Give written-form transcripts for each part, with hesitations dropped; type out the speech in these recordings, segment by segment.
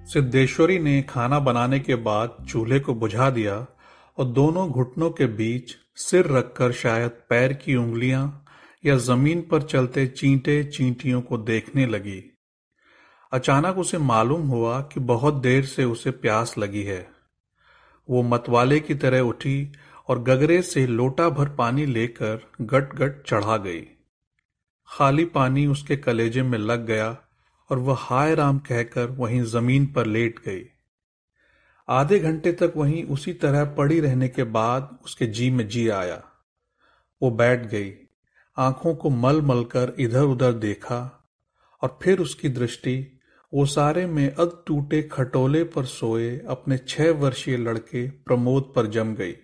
सिद्धेश्वरी ने खाना बनाने के बाद चूल्हे को बुझा दिया और दोनों घुटनों के बीच सिर रखकर शायद पैर की उंगलियां या जमीन पर चलते चींटे चींटियों को देखने लगी। अचानक उसे मालूम हुआ कि बहुत देर से उसे प्यास लगी है। वो मतवाले की तरह उठी और गगरे से लोटा भर पानी लेकर गट गट चढ़ा गई। खाली पानी उसके कलेजे में लग गया और वह हाय राम कहकर वहीं जमीन पर लेट गई। आधे घंटे तक वहीं उसी तरह पड़ी रहने के बाद उसके जी में जी आया। वो बैठ गई, आंखों को मल मल कर इधर उधर देखा और फिर उसकी दृष्टि ओसारे में अध टूटे खटोले पर सोए अपने 6 वर्षीय लड़के प्रमोद पर जम गई।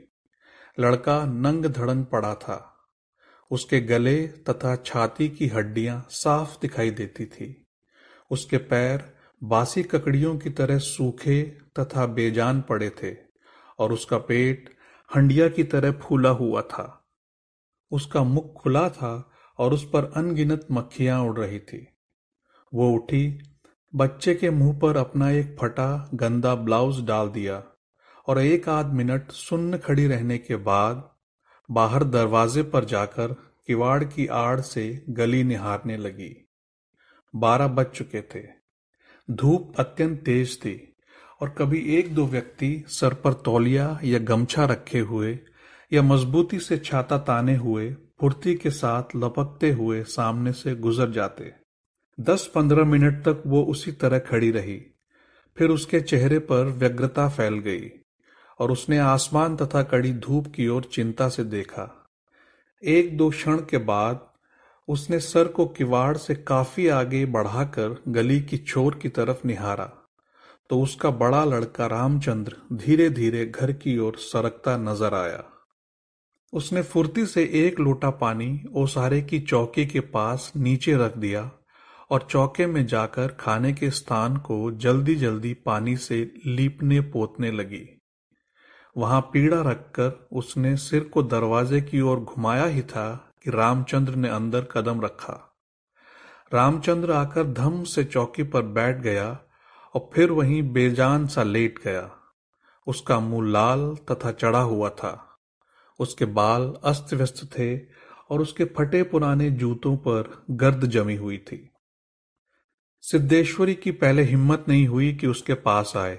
लड़का नंग धड़ंग पड़ा था। उसके गले तथा छाती की हड्डियां साफ दिखाई देती थी। उसके पैर बासी ककड़ियों की तरह सूखे तथा बेजान पड़े थे और उसका पेट हंडिया की तरह फूला हुआ था। उसका मुख खुला था और उस पर अनगिनत मक्खियां उड़ रही थी। वो उठी, बच्चे के मुंह पर अपना एक फटा गंदा ब्लाउज डाल दिया और एक आध मिनट सुन्न खड़ी रहने के बाद बाहर दरवाजे पर जाकर किवाड़ की आड़ से गली निहारने लगी। 12 बज चुके थे। धूप अत्यंत तेज थी और कभी एक दो व्यक्ति सर पर तौलिया या गमछा रखे हुए या मजबूती से छाता ताने हुए फुर्ती के साथ लपकते हुए सामने से गुजर जाते। 10-15 मिनट तक वो उसी तरह खड़ी रही। फिर उसके चेहरे पर व्यग्रता फैल गई और उसने आसमान तथा कड़ी धूप की ओर चिंता से देखा। एक दो क्षण के बाद उसने सर को किवाड़ से काफी आगे बढ़ाकर गली की छोर की तरफ निहारा तो उसका बड़ा लड़का रामचंद्र धीरे धीरे घर की ओर सरकता नजर आया। उसने फुर्ती से एक लोटा पानी ओसारे की चौकी के पास नीचे रख दिया और चौके में जाकर खाने के स्थान को जल्दी जल्दी पानी से लीपने पोतने लगी। वहां पीढ़ा रखकर उसने सिर को दरवाजे की ओर घुमाया ही था कि रामचंद्र ने अंदर कदम रखा। रामचंद्र आकर धम से चौकी पर बैठ गया और फिर वहीं बेजान सा लेट गया। उसका मुंह लाल तथा चढ़ा हुआ था। उसके बाल अस्त व्यस्त थे और उसके फटे पुराने जूतों पर गर्द जमी हुई थी। सिद्धेश्वरी की पहले हिम्मत नहीं हुई कि उसके पास आए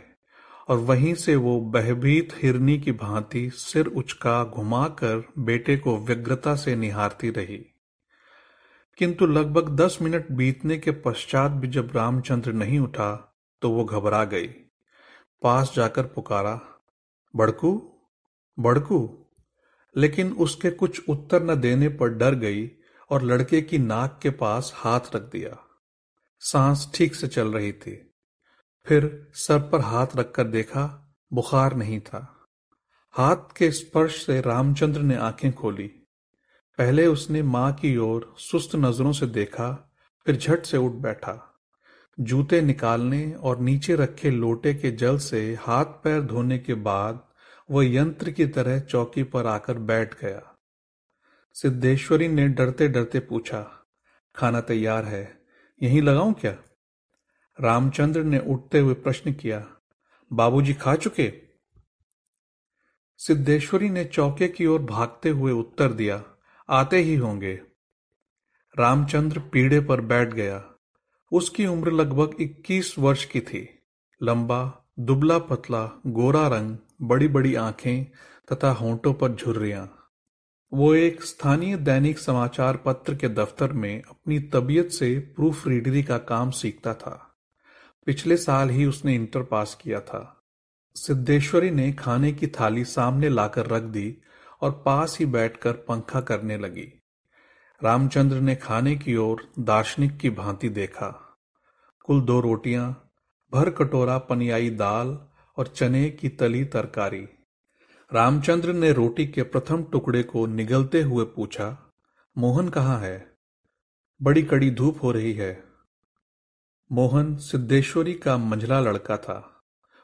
और वहीं से वो भयभीत हिरनी की भांति सिर उचका घुमाकर बेटे को व्यग्रता से निहारती रही। किंतु लगभग 10 मिनट बीतने के पश्चात भी जब रामचंद्र नहीं उठा तो वो घबरा गई। पास जाकर पुकारा, बड़कू बड़कू, लेकिन उसके कुछ उत्तर न देने पर डर गई और लड़के की नाक के पास हाथ रख दिया। सांस ठीक से चल रही थी। फिर सर पर हाथ रखकर देखा, बुखार नहीं था। हाथ के स्पर्श से रामचंद्र ने आंखें खोली। पहले उसने मां की ओर सुस्त नजरों से देखा, फिर झट से उठ बैठा। जूते निकालने और नीचे रखे लोटे के जल से हाथ पैर धोने के बाद वह यंत्र की तरह चौकी पर आकर बैठ गया। सिद्धेश्वरी ने डरते डरते पूछा, खाना तैयार है, यहीं लगाऊं क्या? रामचंद्र ने उठते हुए प्रश्न किया, बाबूजी खा चुके? सिद्धेश्वरी ने चौके की ओर भागते हुए उत्तर दिया, आते ही होंगे। रामचंद्र पीढ़े पर बैठ गया। उसकी उम्र लगभग 21 वर्ष की थी। लंबा, दुबला पतला, गोरा रंग, बड़ी बड़ी आंखें तथा होंठों पर झुर्रियां। वो एक स्थानीय दैनिक समाचार पत्र के दफ्तर में अपनी तबीयत से प्रूफ रीडरी का काम सीखता था। पिछले साल ही उसने इंटर पास किया था। सिद्धेश्वरी ने खाने की थाली सामने लाकर रख दी और पास ही बैठकर पंखा करने लगी। रामचंद्र ने खाने की ओर दार्शनिक की भांति देखा। कुल 2 रोटियां, भर कटोरा पनियाई दाल और चने की तली तरकारी। रामचंद्र ने रोटी के प्रथम टुकड़े को निगलते हुए पूछा, मोहन कहाँ है? बड़ी कड़ी धूप हो रही है। मोहन सिद्धेश्वरी का मंझला लड़का था।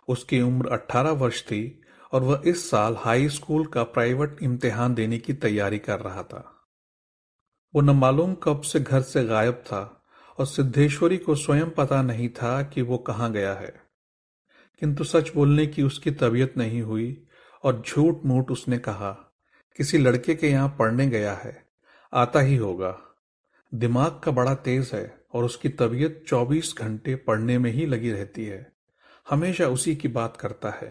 उसकी उम्र 18 वर्ष थी और वह इस साल हाई स्कूल का प्राइवेट इम्तिहान देने की तैयारी कर रहा था। वो न मालूम कब से घर से गायब था और सिद्धेश्वरी को स्वयं पता नहीं था कि वो कहाँ गया है। किंतु सच बोलने की उसकी तबीयत नहीं हुई और झूठ मूठ उसने कहा, किसी लड़के के यहाँ पढ़ने गया है, आता ही होगा। दिमाग का बड़ा तेज है और उसकी तबीयत 24 घंटे पढ़ने में ही लगी रहती है। हमेशा उसी की बात करता है।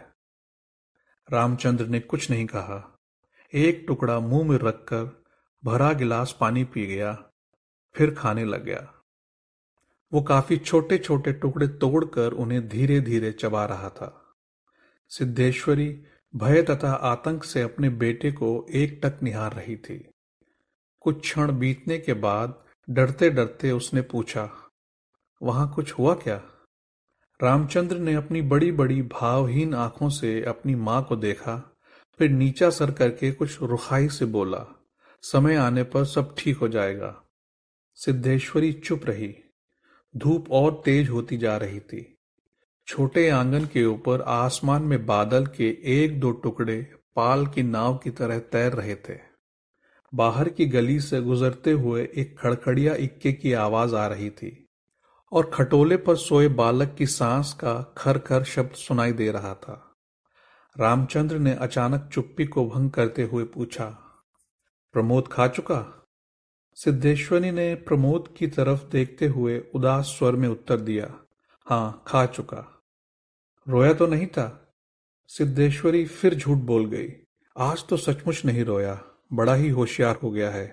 रामचंद्र ने कुछ नहीं कहा। एक टुकड़ा मुंह में रखकर भरा गिलास पानी पी गया, फिर खाने लग गया। वो काफी छोटे छोटे टुकड़े तोड़कर उन्हें धीरे धीरे चबा रहा था। सिद्धेश्वरी भय तथा आतंक से अपने बेटे को एकटक निहार रही थी। कुछ क्षण बीतने के बाद डरते डरते उसने पूछा, वहां कुछ हुआ क्या? रामचंद्र ने अपनी बड़ी बड़ी भावहीन आंखों से अपनी मां को देखा, फिर नीचा सर करके कुछ रुखाई से बोला, समय आने पर सब ठीक हो जाएगा। सिद्धेश्वरी चुप रही। धूप और तेज होती जा रही थी। छोटे आंगन के ऊपर आसमान में बादल के एक दो टुकड़े पाल की नाव की तरह तैर रहे थे। बाहर की गली से गुजरते हुए एक खड़खड़िया इक्के की आवाज आ रही थी और खटोले पर सोए बालक की सांस का खर खर शब्द सुनाई दे रहा था। रामचंद्र ने अचानक चुप्पी को भंग करते हुए पूछा, प्रमोद खा चुका? सिद्धेश्वरी ने प्रमोद की तरफ देखते हुए उदास स्वर में उत्तर दिया, हाँ, खा चुका। रोया तो नहीं था? सिद्धेश्वरी फिर झूठ बोल गई, आज तो सचमुच नहीं रोया, बड़ा ही होशियार हो गया है।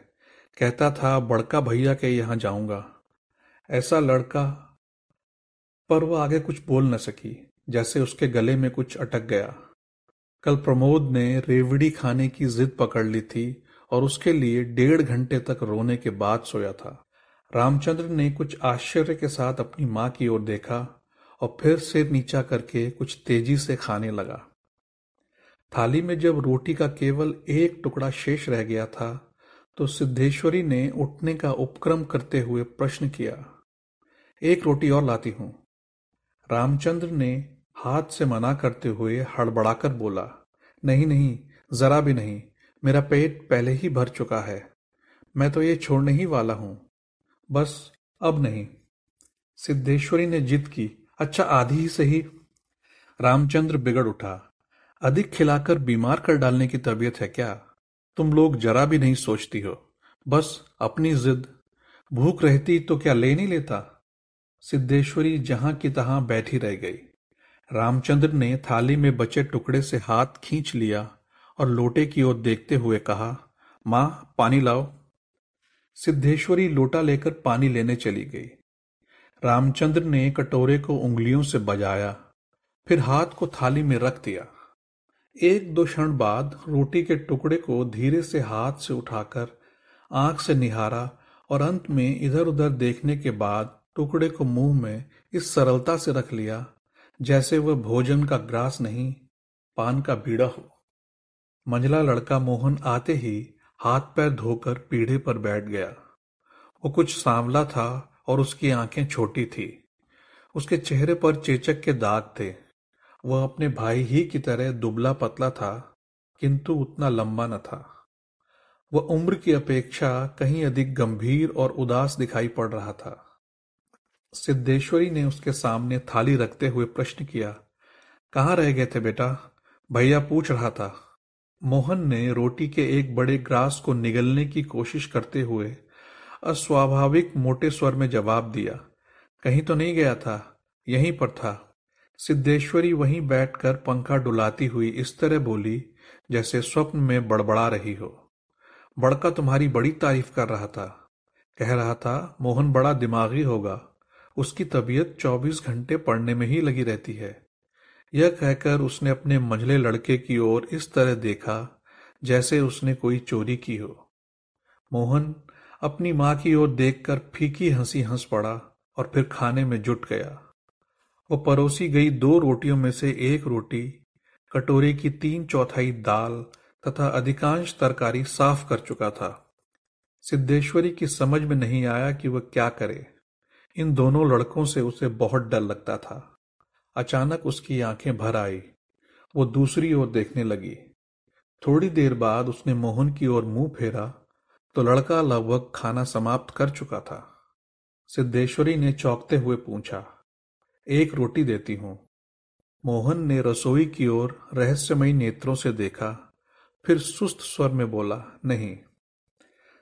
कहता था बड़का भैया के यहां जाऊंगा। ऐसा लड़का। पर वह आगे कुछ बोल न सकी, जैसे उसके गले में कुछ अटक गया। कल प्रमोद ने रेवड़ी खाने की जिद पकड़ ली थी और उसके लिए 1.5 घंटे तक रोने के बाद सोया था। रामचंद्र ने कुछ आश्चर्य के साथ अपनी मां की ओर देखा और फिर सिर नीचा करके कुछ तेजी से खाने लगा। थाली में जब रोटी का केवल एक टुकड़ा शेष रह गया था तो सिद्धेश्वरी ने उठने का उपक्रम करते हुए प्रश्न किया, एक रोटी और लाती हूं। रामचंद्र ने हाथ से मना करते हुए हड़बड़ाकर बोला, नहीं नहीं, जरा भी नहीं, मेरा पेट पहले ही भर चुका है, मैं तो ये छोड़ने ही वाला हूं, बस अब नहीं। सिद्धेश्वरी ने जिद की, अच्छा आधी ही सही। रामचंद्र बिगड़ उठा, अधिक खिलाकर बीमार कर डालने की तबीयत है क्या? तुम लोग जरा भी नहीं सोचती हो, बस अपनी जिद। भूख रहती तो क्या ले नहीं लेता? सिद्धेश्वरी जहां की तहां बैठी रह गई। रामचंद्र ने थाली में बचे टुकड़े से हाथ खींच लिया और लोटे की ओर देखते हुए कहा, मां, पानी लाओ। सिद्धेश्वरी लोटा लेकर पानी लेने चली गई। रामचंद्र ने कटोरे को उंगलियों से बजाया, फिर हाथ को थाली में रख दिया। एक दो क्षण बाद रोटी के टुकड़े को धीरे से हाथ से उठाकर आंख से निहारा और अंत में इधर उधर देखने के बाद टुकड़े को मुंह में इस सरलता से रख लिया जैसे वह भोजन का ग्रास नहीं, पान का बीड़ा हो। मंझला लड़का मोहन आते ही हाथ पैर धोकर पीढ़े पर बैठ गया। वो कुछ सांवला था और उसकी आंखें छोटी थी। उसके चेहरे पर चेचक के दाग थे। वह अपने भाई ही की तरह दुबला पतला था, किंतु उतना लंबा न था। वह उम्र की अपेक्षा कहीं अधिक गंभीर और उदास दिखाई पड़ रहा था। सिद्धेश्वरी ने उसके सामने थाली रखते हुए प्रश्न किया, कहाँ रह गए थे बेटा? भैया पूछ रहा था। मोहन ने रोटी के एक बड़े ग्रास को निगलने की कोशिश करते हुए अस्वाभाविक मोटे स्वर में जवाब दिया, कहीं तो नहीं गया था, यहीं पर था। सिद्धेश्वरी वहीं बैठकर पंखा डुलाती हुई इस तरह बोली जैसे स्वप्न में बड़बड़ा रही हो। बड़का तुम्हारी बड़ी तारीफ कर रहा था, कह रहा था मोहन बड़ा दिमागी होगा, उसकी तबीयत 24 घंटे पढ़ने में ही लगी रहती है। यह कहकर उसने अपने मंझले लड़के की ओर इस तरह देखा जैसे उसने कोई चोरी की हो। मोहन अपनी मां की ओर देखकर फीकी हंसी हंस पड़ा और फिर खाने में जुट गया। वो परोसी गई 2 रोटियों में से एक रोटी, कटोरे की 3/4 दाल तथा अधिकांश तरकारी साफ कर चुका था। सिद्धेश्वरी की समझ में नहीं आया कि वह क्या करे। इन दोनों लड़कों से उसे बहुत डर लगता था। अचानक उसकी आंखें भर आई। वो दूसरी ओर देखने लगी। थोड़ी देर बाद उसने मोहन की ओर मुंह फेरा तो लड़का लगभग खाना समाप्त कर चुका था। सिद्धेश्वरी ने चौंकते हुए पूछा, एक रोटी देती हूं। मोहन ने रसोई की ओर रहस्यमयी नेत्रों से देखा, फिर सुस्त स्वर में बोला, नहीं।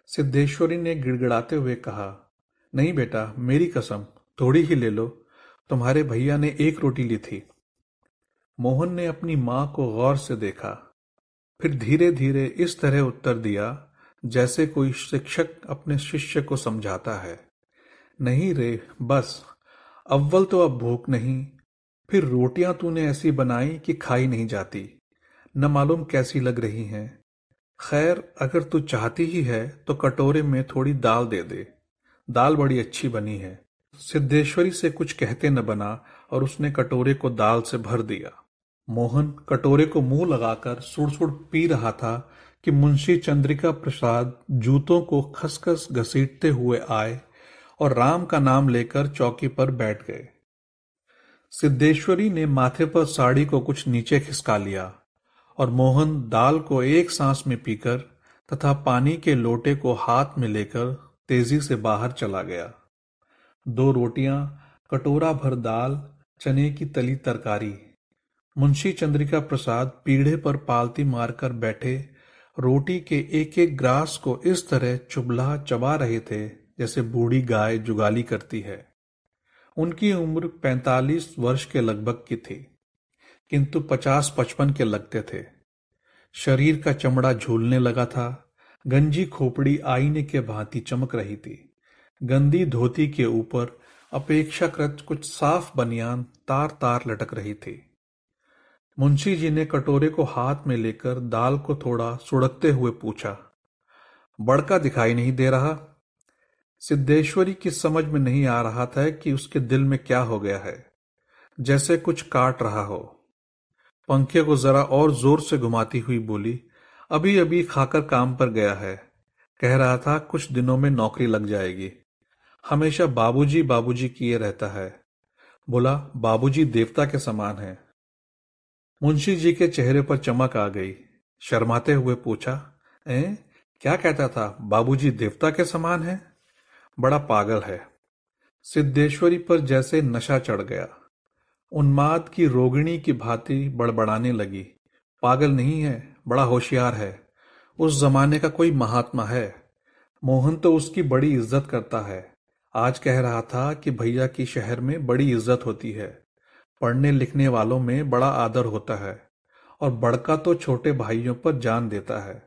सिद्धेश्वरी ने गिड़गिड़ाते हुए कहा, नहीं बेटा, मेरी कसम, थोड़ी ही ले लो, तुम्हारे भैया ने एक रोटी ली थी। मोहन ने अपनी मां को गौर से देखा, फिर धीरे धीरे इस तरह उत्तर दिया जैसे कोई शिक्षक अपने शिष्य को समझाता है, नहीं रे, बस अव्वल तो अब भूख नहीं, फिर रोटियां तूने ऐसी बनाई कि खाई नहीं जाती, न मालूम कैसी लग रही हैं। खैर, अगर तू चाहती ही है तो कटोरे में थोड़ी दाल दे दे, दाल बड़ी अच्छी बनी है। सिद्धेश्वरी से कुछ कहते न बना और उसने कटोरे को दाल से भर दिया। मोहन कटोरे को मुंह लगाकर सुड़-सुड़ पी रहा था कि मुंशी चंद्रिका प्रसाद जूतों को खसखस घसीटते हुए आए और राम का नाम लेकर चौकी पर बैठ गए। सिद्धेश्वरी ने माथे पर साड़ी को कुछ नीचे खिसका लिया और मोहन दाल को एक सांस में पीकर तथा पानी के लोटे को हाथ में लेकर तेजी से बाहर चला गया। 2 रोटियां, कटोरा भर दाल, चने की तली तरकारी। मुंशी चंद्रिका प्रसाद पीढ़े पर पालती मारकर बैठे रोटी के एक एक ग्रास को इस तरह चुभला चबा रहे थे जैसे बूढ़ी गाय जुगाली करती है। उनकी उम्र 45 वर्ष के लगभग की थी, किंतु 50-55 के लगते थे। शरीर का चमड़ा झूलने लगा था, गंजी खोपड़ी आईने के भांति चमक रही थी। गंदी धोती के ऊपर अपेक्षाकृत कुछ साफ बनियान तार तार लटक रही थी। मुंशी जी ने कटोरे को हाथ में लेकर दाल को थोड़ा सुड़कते हुए पूछा, बड़का दिखाई नहीं दे रहा? सिद्धेश्वरी की समझ में नहीं आ रहा था कि उसके दिल में क्या हो गया है, जैसे कुछ काट रहा हो। पंखे को जरा और जोर से घुमाती हुई बोली, अभी अभी खाकर काम पर गया है, कह रहा था कुछ दिनों में नौकरी लग जाएगी। हमेशा बाबूजी बाबूजी किए रहता है। बोला, बाबूजी देवता के समान है। मुंशी जी के चेहरे पर चमक आ गई। शर्माते हुए पूछा, क्या कहता था, बाबूजी देवता के समान है? बड़ा पागल है। सिद्धेश्वरी पर जैसे नशा चढ़ गया। उन्माद की रोगिणी की भांति बड़बड़ाने लगी, पागल नहीं है, बड़ा होशियार है, उस जमाने का कोई महात्मा है। मोहन तो उसकी बड़ी इज्जत करता है। आज कह रहा था कि भैया की शहर में बड़ी इज्जत होती है, पढ़ने लिखने वालों में बड़ा आदर होता है, और बड़का तो छोटे भाइयों पर जान देता है।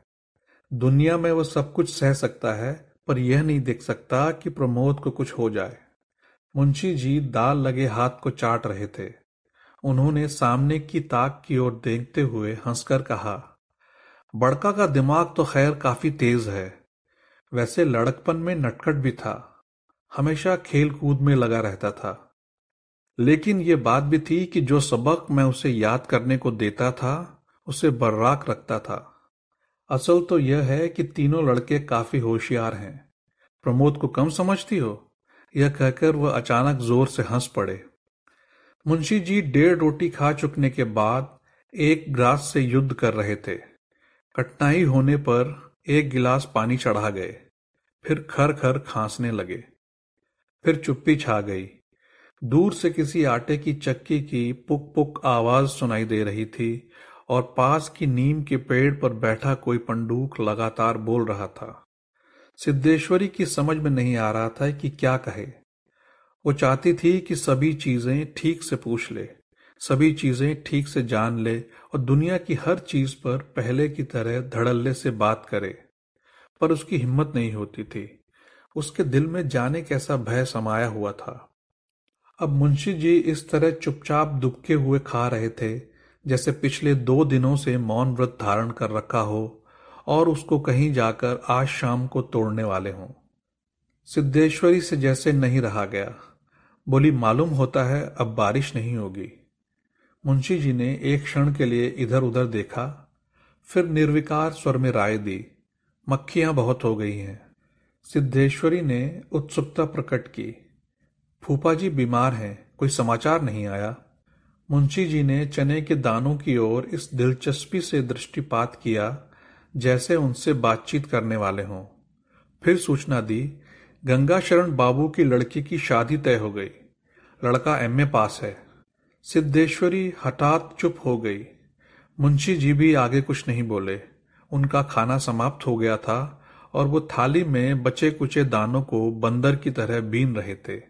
दुनिया में वो सब कुछ सह सकता है, पर यह नहीं देख सकता कि प्रमोद को कुछ हो जाए। मुंशी जी दाल लगे हाथ को चाट रहे थे। उन्होंने सामने की ताक की ओर देखते हुए हंसकर कहा, बड़का का दिमाग तो खैर काफी तेज है, वैसे लड़कपन में नटखट भी था, हमेशा खेल कूद में लगा रहता था। लेकिन ये बात भी थी कि जो सबक मैं उसे याद करने को देता था उसे बर्राक रखता था। असल तो यह है कि तीनों लड़के काफी होशियार हैं। प्रमोद को कम समझती हो? यह कहकर वह अचानक जोर से हंस पड़े। मुंशी जी 1.5 रोटी खा चुकने के बाद एक गिलास से युद्ध कर रहे थे। कठिनाई होने पर 1 गिलास पानी चढ़ा गए, फिर खर खर खांसने लगे। फिर चुप्पी छा गई। दूर से किसी आटे की चक्की की पुक पुक आवाज सुनाई दे रही थी और पास की नीम के पेड़ पर बैठा कोई पंडूक लगातार बोल रहा था। सिद्धेश्वरी की समझ में नहीं आ रहा था कि क्या कहे। वो चाहती थी कि सभी चीजें ठीक से पूछ ले, सभी चीजें ठीक से जान ले और दुनिया की हर चीज पर पहले की तरह धड़ल्ले से बात करे, पर उसकी हिम्मत नहीं होती थी। उसके दिल में जाने कैसा भय समाया हुआ था। अब मुंशी जी इस तरह चुपचाप दुबके हुए खा रहे थे जैसे पिछले 2 दिनों से मौन व्रत धारण कर रखा हो और उसको कहीं जाकर आज शाम को तोड़ने वाले हों। सिद्धेश्वरी से जैसे नहीं रहा गया। बोली, मालूम होता है अब बारिश नहीं होगी। मुंशी जी ने एक क्षण के लिए इधर उधर देखा, फिर निर्विकार स्वर में राय दी, मक्खियां बहुत हो गई हैं। सिद्धेश्वरी ने उत्सुकता प्रकट की, फूफा जी बीमार हैं, कोई समाचार नहीं आया? मुंशी जी ने चने के दानों की ओर इस दिलचस्पी से दृष्टिपात किया जैसे उनसे बातचीत करने वाले हों। फिर सूचना दी, गंगा शरण बाबू की लड़की की शादी तय हो गई। लड़का एमए पास है। सिद्धेश्वरी हठात चुप हो गई। मुंशी जी भी आगे कुछ नहीं बोले। उनका खाना समाप्त हो गया था और वो थाली में बचे कुचे दानों को बंदर की तरह बीन रहे थे।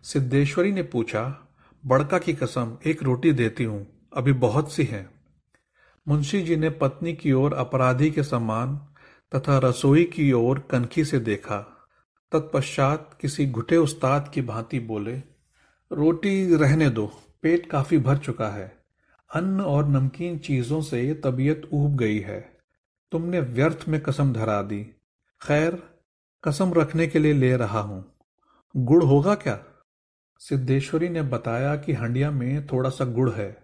सिद्धेश्वरी ने पूछा, बड़का की कसम, एक रोटी देती हूं, अभी बहुत सी है। मुंशी जी ने पत्नी की ओर अपराधी के समान तथा रसोई की ओर कनखी से देखा। तत्पश्चात किसी घुटे उस्ताद की भांति बोले, रोटी रहने दो, पेट काफी भर चुका है। अन्न और नमकीन चीजों से तबीयत ऊब गई है। तुमने व्यर्थ में कसम धरा दी। खैर, कसम रखने के लिए ले रहा हूं। गुड़ होगा क्या? सिद्धेश्वरी ने बताया कि हंडिया में थोड़ा सा गुड़ है।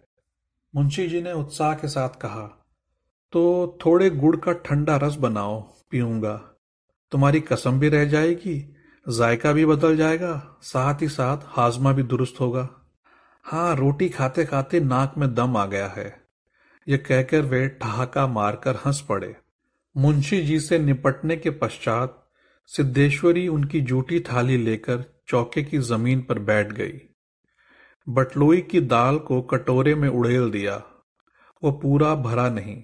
मुंशी जी ने उत्साह के साथ कहा, तो थोड़े गुड़ का ठंडा रस बनाओ, पीऊंगा। तुम्हारी कसम भी रह जाएगी, जायका भी बदल जाएगा, साथ ही साथ हाजमा भी दुरुस्त होगा। हाँ, रोटी खाते खाते नाक में दम आ गया है। यह कहकर वे ठहाका मारकर हंस पड़े। मुंशी जी से निपटने के पश्चात सिद्धेश्वरी उनकी जूठी थाली लेकर चौके की जमीन पर बैठ गई। बटलोई की दाल को कटोरे में उड़ेल दिया। वो पूरा भरा नहीं।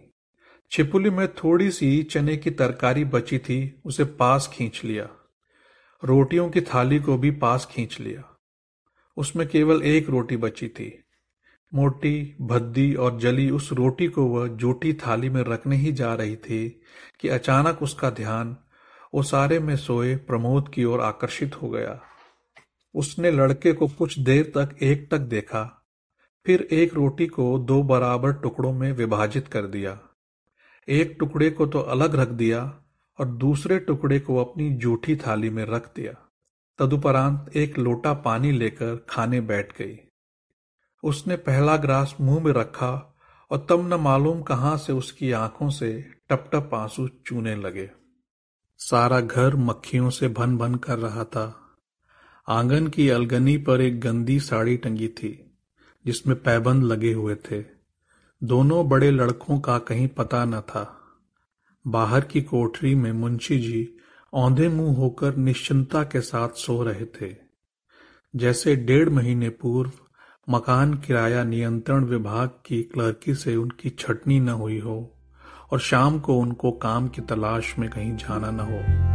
छिपुली में थोड़ी सी चने की तरकारी बची थी, उसे पास खींच लिया। रोटियों की थाली को भी पास खींच लिया। उसमें केवल एक रोटी बची थी। मोटी, भद्दी और जली उस रोटी को वह जूठी थाली में रखने ही जा रही थी कि अचानक उसका ध्यान ओसारे में सोए प्रमोद की ओर आकर्षित हो गया। उसने लड़के को कुछ देर तक एकटक देखा, फिर एक रोटी को दो बराबर टुकड़ों में विभाजित कर दिया। एक टुकड़े को तो अलग रख दिया और दूसरे टुकड़े को अपनी जूठी थाली में रख दिया। तदुपरांत एक लोटा पानी लेकर खाने बैठ गई। उसने पहला ग्रास मुंह में रखा और तब न मालूम कहां से उसकी आंखों से टप टप आंसू चूने लगे। सारा घर मक्खियों से भन भन कर रहा था। आंगन की अलगनी पर एक गंदी साड़ी टंगी थी जिसमें पैबंद लगे हुए थे। दोनों बड़े लड़कों का कहीं पता न था। बाहर की कोठरी में मुंशी जी औंधे मुंह होकर निश्चिंता के साथ सो रहे थे। जैसे 1.5 महीने पूर्व मकान किराया नियंत्रण विभाग की क्लर्की से उनकी छटनी न हुई हो और शाम को उनको काम की तलाश में कहीं जाना न हो।